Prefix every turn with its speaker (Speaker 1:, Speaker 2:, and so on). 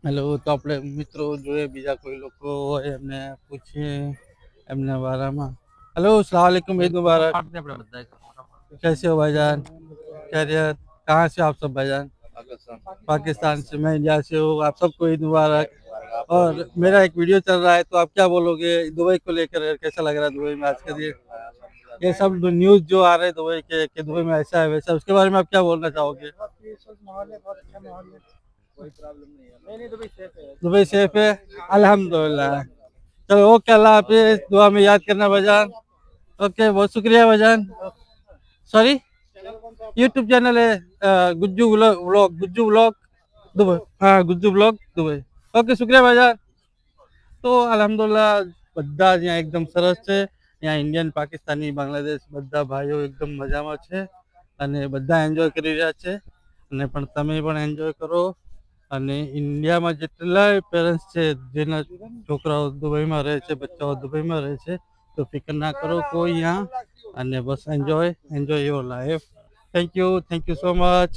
Speaker 1: Hello, તો આપણે મિત્રો જોઈએ બીજા કોઈ લોકો હોય એમને પૂછીએ એમના बारे में। हेलो, अस्सलाम वालेकुम, ईद मुबारक। कैसे हो भाईजान? खैरियत? कहाँ से आप सब भाईजान? पाकिस्तान से। मैं इंडिया से हूँ। आप सबको ईद मुबारक। और मेरा एक वीडियो चल रहा है, तो आप क्या बोलोगे दुबई को लेकर? कैसा लग रहा है दुबई में आज के दिन? ये सब न्यूज जो आ रहे हैं दुबई के कि दुबई में ऐसा है वैसा, उसके बारे में आप क्या बोलना चाहोगे? दुबई सेफ है, अल्हम्दुलिल्लाह। चलो ओके, अल्लाह हाफिज, दुआ में याद करना भाईजान। ओके, बहुत शुक्रिया भाईजान। सॉरी, यूट्यूब चैनल है Gujju vlog, Gujju vlog Dubai. हाँ, गुज्जू व्लॉग दुबई। ओके, शुक्रिया भाईजान। तो अल्हम्दुलिल्लाह બધા જ અહીંયા એકદમ સરસ છે। અહીંયા ઇન્ડિયન, પાકિસ્તાની, બાંગ્લાદેશ બધા ભાઈઓ એકદમ મજામાં છે અને બધા એન્જોય કરી રહ્યા છે। અને પણ તમે પણ એન્જોય કરો। અને ઇન્ડિયામાં જેટલાય પેરેન્ટ્સ છે જેના છોકરાઓ દુબઈમાં રહે છે, બચ્ચાઓ દુબઈમાં રહે છે, તો ફિકર ના કરો કોઈ यहाँ। અને બસ enjoy your life. Thank you so much.